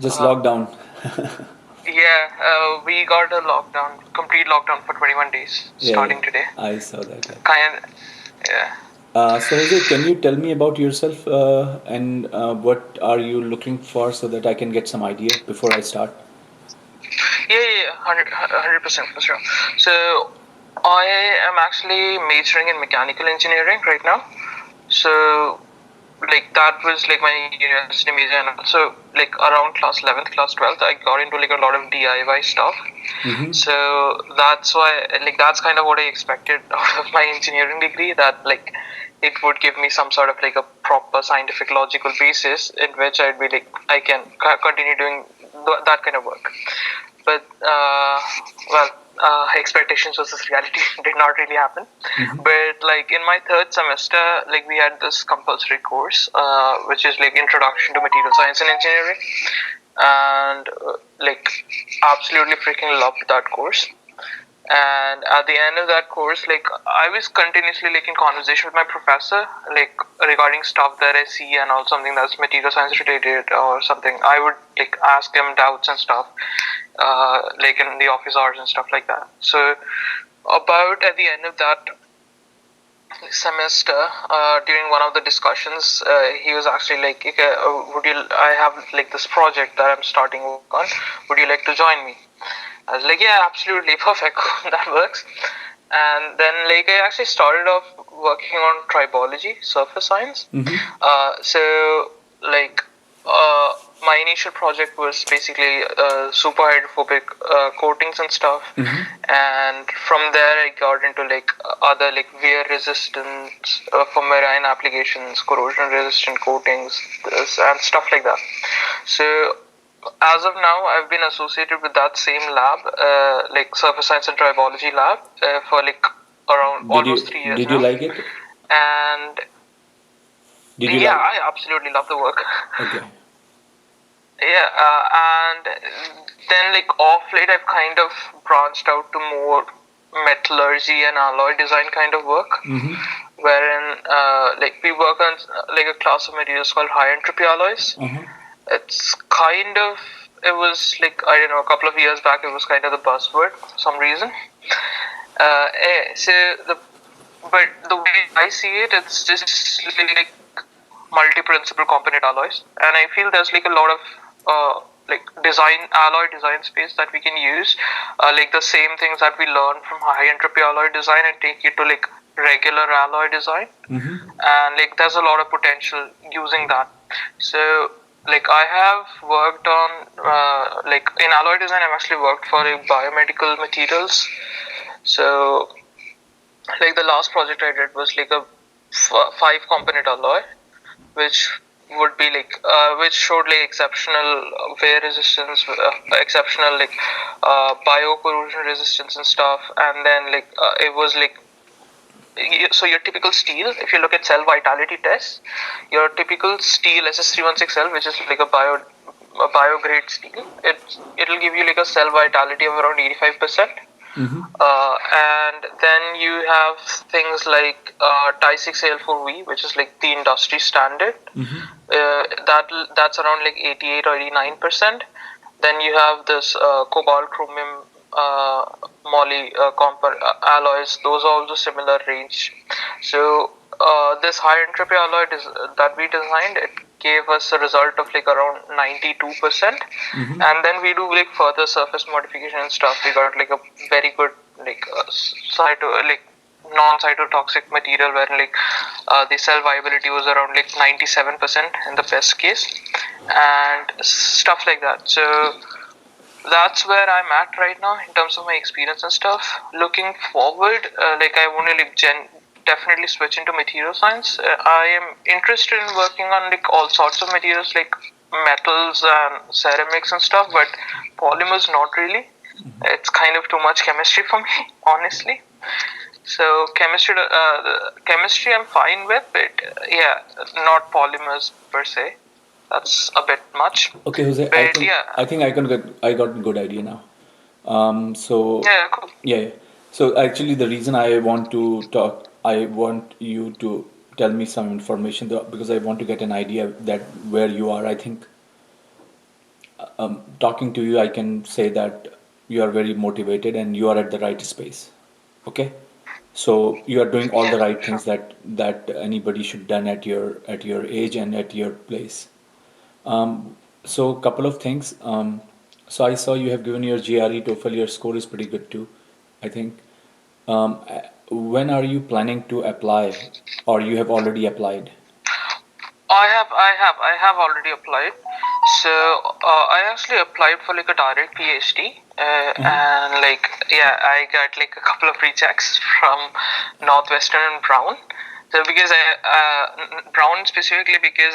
Just Uh, lockdown. yeah, we got a lockdown, complete lockdown for 21 days, Yeah, yeah. starting today. I saw that. Yeah. Kind, yeah. So Jose, can you tell me about yourself and what are you looking for so that I can get some idea before I start? Yeah, 100% for sure. So I am actually majoring in mechanical engineering right now. So like that was like my university major, and also like around class 11th, class 12th, I got into like a lot of DIY stuff. Mm-hmm. So that's why, like, that's kind of what I expected out of my engineering degree, that like it would give me some sort of like a proper scientific logical basis in which I'd be like, I can continue doing that kind of work. But well, expectations versus reality did not really happen. Mm-hmm. But like in my third semester, like we had this compulsory course, which is like Introduction to Material Science and Engineering, and like absolutely freaking loved that course. And at the end of that course, like I was continuously like in conversation with my professor, like regarding stuff that I see and all something that's material science related or something. I would like ask him doubts and stuff, like in the office hours and stuff like that. So about at the end of that semester, during one of the discussions, he was actually like, okay, would you, I have like this project that I'm starting work on, would you like to join me? I was like, yeah, absolutely, perfect, that works. And then like I actually started off working on tribology, surface science. Mm-hmm. So like my initial project was basically super hydrophobic coatings and stuff, Mm-hmm. and from there I got into like other like wear resistance for marine applications, corrosion resistant coatings, and stuff like that. So as of now, I've been associated with that same lab, like surface science and tribology lab, for like around Did almost 3 years you now. like it? And Did you yeah, like? I absolutely love the work. Okay. Yeah, and then like off late, I've kind of branched out to more metallurgy and alloy design kind of work, Mm-hmm. wherein like we work on like a class of materials called high entropy alloys. Uh-huh. It's kind of, it was like, I don't know, a couple of years back, it was kind of the buzzword for some reason. So but the way I see it, it's just like multi-principal component alloys, and I feel there's like a lot of like design alloy design space that we can use, like the same things that we learn from high entropy alloy design and take it to like regular alloy design, Mm-hmm. and like there's a lot of potential using that. So like I have worked on like in alloy design, I've actually worked for like biomedical materials. So like the last project I did was like a five component alloy, which would be like which showed like exceptional wear resistance, exceptional like bio corrosion resistance and stuff. And then like it was like, so your typical steel, if you look at cell vitality tests, your typical steel SS316L, which is like a bio grade steel, it'll give you like a cell vitality of around 85%. Mm-hmm. And then you have things like Ti6Al4V, which is like the industry standard. Mm-hmm. That's around like 88 or 89%. Then you have this cobalt chromium moly alloys. Those are also similar range. So this high entropy alloy that we designed, it gave us a result of like around 92%. Mm-hmm. And then we do like further surface modification and stuff. We got like a very good like like non-cytotoxic material where like the cell viability was around like 97% in the best case, and stuff like that. So that's where I'm at right now in terms of my experience and stuff. Looking forward, like I want to like definitely switch into material science. I am interested in working on like all sorts of materials like metals and ceramics and stuff, but polymers not really. It's kind of too much chemistry for me, honestly. So chemistry I'm fine with, but yeah, not polymers per se. That's a bit much. Okay, Jose. I But think yeah, I got a good idea now. So yeah, cool. yeah, yeah. So actually, the reason I want to talk, I want you to tell me some information because I want to get an idea that where you are. I think talking to you, I can say that you are very motivated and you are at the right space. Okay, so you are doing all the Yeah, right sure. things that anybody should done at your age and at your place. So couple of things. So I saw you have given your GRE TOEFL. Your score is pretty good too, I think. When are you planning to apply, or you have already applied? I have already applied. So I actually applied for like a direct PhD, Uh-huh. and like yeah, I got like a couple of rejects from Northwestern and Brown. So because Brown specifically because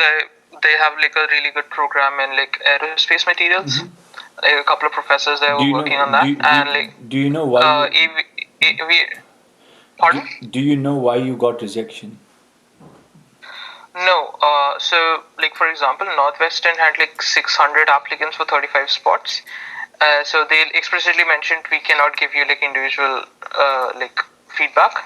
they have like a really good program in like aerospace materials. Mm-hmm. Like a couple of professors there Do were you working know on that, and like do you know why you we pardon. do you know why you got rejection? No, so like for example, Northwestern had like 600 applicants for 35 spots. So they explicitly mentioned we cannot give you like individual like feedback.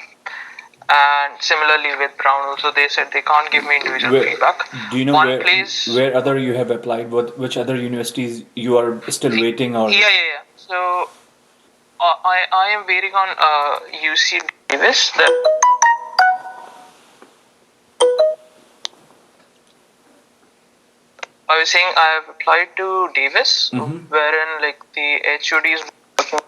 And similarly with Brown also they said they can't give me individual Where feedback. do you know One place, where other you have applied? Which other universities you are still waiting or? yeah. So I am waiting on UC Davis. That I was saying I have applied to Davis, Mm-hmm. wherein like the HOD is working.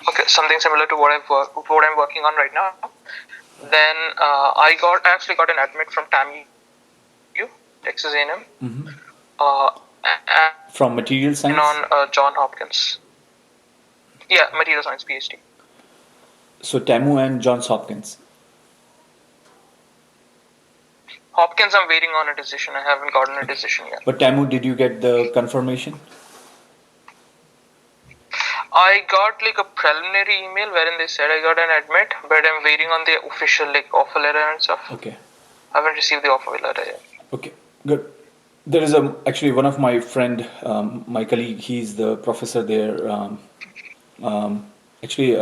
Okay, something similar to what I'm working on right now. Then I actually got an admit from TAMU, Texas A&M, Mm-hmm. uh, From material and science. on John Hopkins. Yeah, material science PhD. So Tamu and Johns Hopkins. Hopkins, I'm waiting on a decision. I haven't gotten a Okay. decision yet. But Tamu, did you get the confirmation? I got like a preliminary email wherein they said I got an admit, but I'm waiting on the official like offer letter and stuff. Okay. I haven't received the offer letter yet. Okay. Good. There is a actually one of my friend, my colleague. He's the professor there. Um, actually,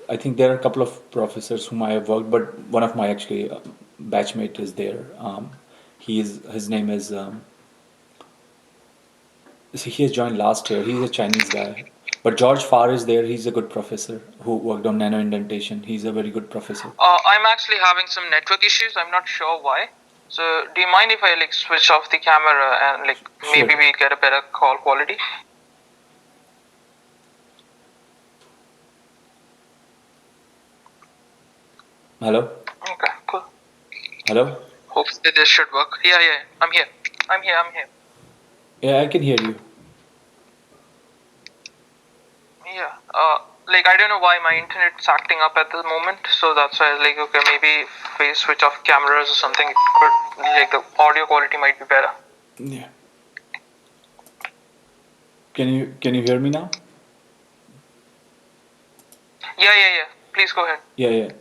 I think there are a couple of professors whom I have worked, but one of my actually batchmate is there. His name is see, he has joined last year. He's a Chinese guy. But George Farr is there. He's a good professor who worked on nano indentation. He's a very good professor. I'm actually having some network issues. I'm not sure why. So, do you mind if I like switch off the camera and like Sure. maybe we get a better call quality? Hello? Okay, cool. Hello? Hopefully this should work. Yeah. I'm here. I'm here. Yeah, I can hear you. Yeah. Like I don't know why my internet's acting up at the moment, so that's why I was like, okay, maybe if we switch off cameras or something, it could like the audio quality might be better. Yeah. Can you hear me now? Yeah. Please go ahead. Yeah, yeah.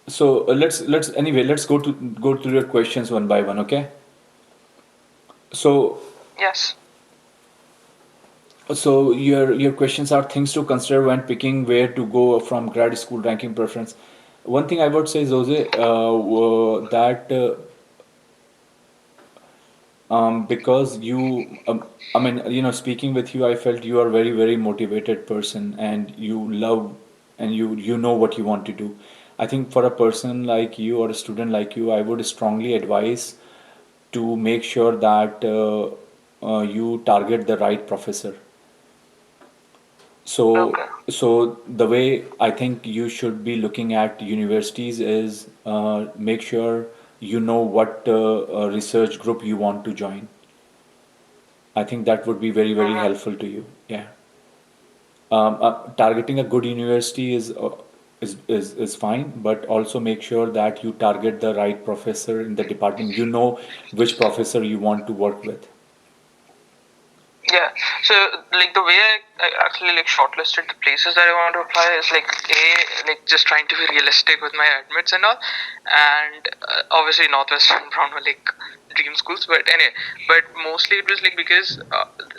So let's anyway let's go through your questions one by one. Okay. So Yes. your questions are things to consider when picking where to go from grad school ranking preference. One thing I would say, Jose, that because I mean, speaking with you, I felt you are very, very motivated person and you love and you know what you want to do. I think for a person like you or a student like you, I would strongly advise to make sure that you target the right professor. So, Okay. so the way I think you should be looking at universities is make sure you know what research group you want to join. I think that would be very, very Mm-hmm. helpful to you. Yeah. Targeting a good university is fine, but also make sure that you target the right professor in the department. You know which professor you want to work with. Yeah. So like the way I actually like shortlisted the places that I want to apply is like like just trying to be realistic with my admits and all, and obviously Northwestern and Brown were like dream schools, but anyway, but mostly it was like because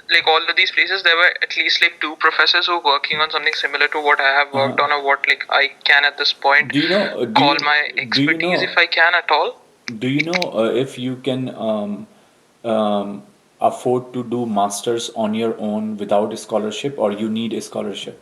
like all of these places there were at least like two professors who were working on something similar to what I have Uh-huh. worked on or what like I can at this point Do you know? call my Do you expertise if know? I can at all. Do you know if you can um, afford to do masters on your own without a scholarship, or you need a scholarship?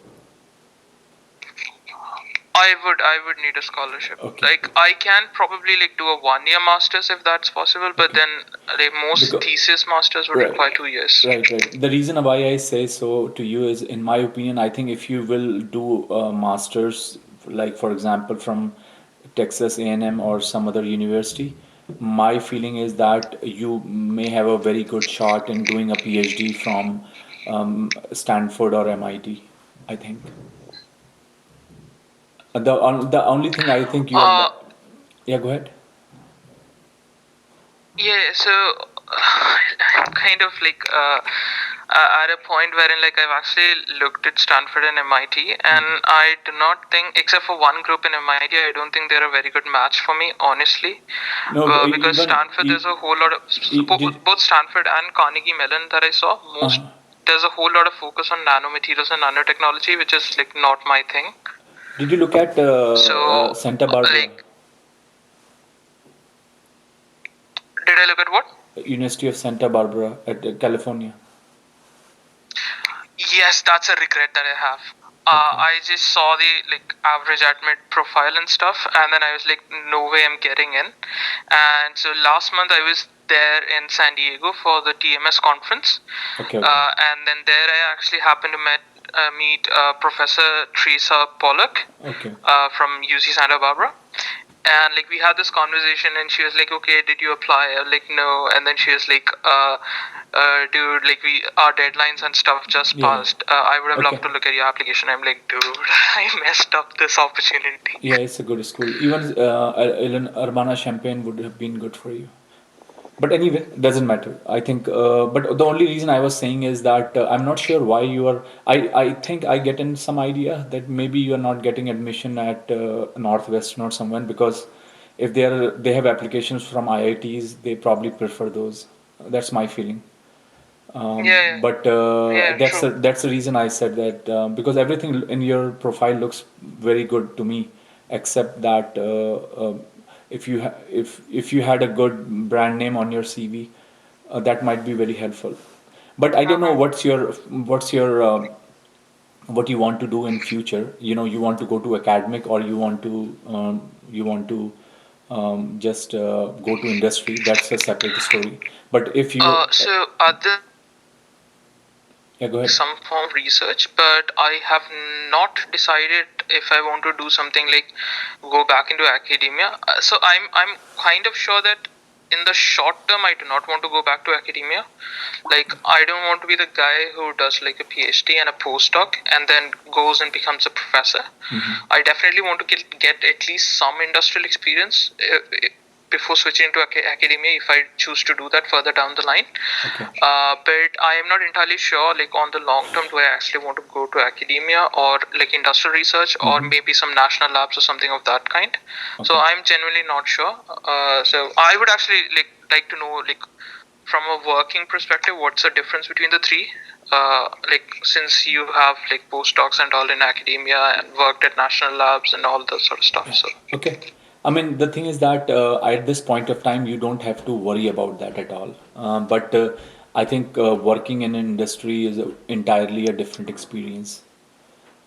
I would need a scholarship. Okay, Like I can probably like do a 1 year masters if that's possible, but okay. then like most Because thesis masters would right, require 2 years. right. The reason why I say so to you is, in my opinion, I think if you will do masters, like for example from Texas A&M or some other university, my feeling is that you may have a very good shot in doing a PhD from Stanford or MIT. I think the only thing I think you are Uh, yeah, go ahead. yeah. So I'm kind of like at a point wherein like I've actually looked at Stanford and MIT, and I do not think, except for one group in MIT, I don't think they're a very good match for me, honestly. No, Because Stanford, there's a whole lot of did both Stanford and Carnegie Mellon that I saw. Most There's a whole lot of focus on nanomaterials and nanotechnology, which is like not my thing. did you look at So, Santa Barbara, like, did I look at what? University of Santa Barbara at California? Yes, that's a regret that I have. Okay, I just saw the like average admit profile and stuff, and then I was like, no way I'm getting in. And so last month I was there in San Diego for the TMS conference, okay. and then there I actually happened to meet Professor Teresa Pollock Okay. from UC Santa Barbara. And like we had this conversation, and she was like, okay, did you apply? I was like, no. And then she was like, dude, like our deadlines and stuff just Yeah. passed. I would have Okay. loved to look at your application. I'm like, dude, I messed up this opportunity. Yeah, it's a good school. Even Urbana Champaign would have been good for you. But anyway, doesn't matter. I think. But the only reason I was saying is that I'm not sure why you are. I think I get in some idea that maybe you are not getting admission at Northwestern or someone, because if they have applications from IITs, they probably prefer those. That's my feeling. Yeah, But yeah, true. that's the reason I said that, because everything in your profile looks very good to me, except that if you had a good brand name on your CV, that might be very helpful. But I don't know Uh-huh. what's your what you want to do in future. You want to go to academic, or you want to just go to industry. That's a separate story. But if you So at this yeah, go ahead. some form of research, but I have not decided if I want to do something like go back into academia. So I'm kind of sure that in the short term I do not want to go back to academia. Like I don't want to be the guy who does like a PhD and a postdoc and then goes and becomes a professor. I definitely want to get at least some industrial experience before switching to academia if I choose to do that further down the line. Okay. But I am not entirely sure, like on the long term, do I actually want to go to academia or like industrial research or maybe some national labs or something of that kind. So Okay. I'm genuinely not sure. So I would actually like to know like from a working perspective, what's the difference between the three? Like since you have like postdocs and all in academia and worked at national labs and all that sort of stuff. Yeah. So Okay. I mean, the thing is that at this point of time, you don't have to worry about that at all. But I think working in an industry is entirely a different experience,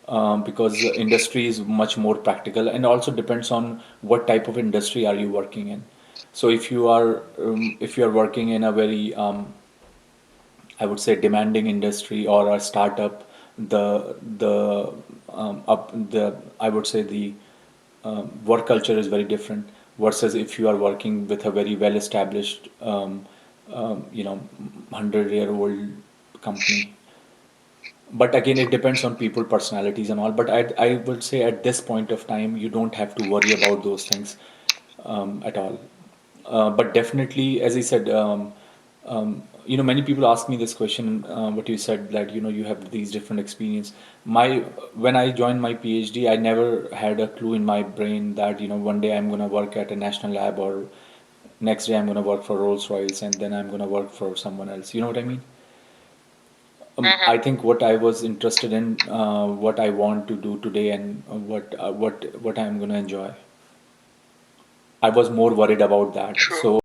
because industry is much more practical, and also depends on what type of industry are you working in. So if you are working in a very I would say demanding industry or a startup, the I would say the work culture is very different versus if you are working with a very well established 100-year-old company. But again, it depends on people personalities and all. But I would say at this point of time, you don't have to worry about those things at all. But definitely, as I said, many people ask me this question, what you said, that, you have these different experience. When I joined my PhD, I never had a clue in my brain that, one day I'm going to work at a national lab, or next day I'm going to work for Rolls Royce, and then I'm going to work for someone else. You know what I mean? I think what I was interested in, what I want to do today, and what I'm going to enjoy. I was more worried about that. True. So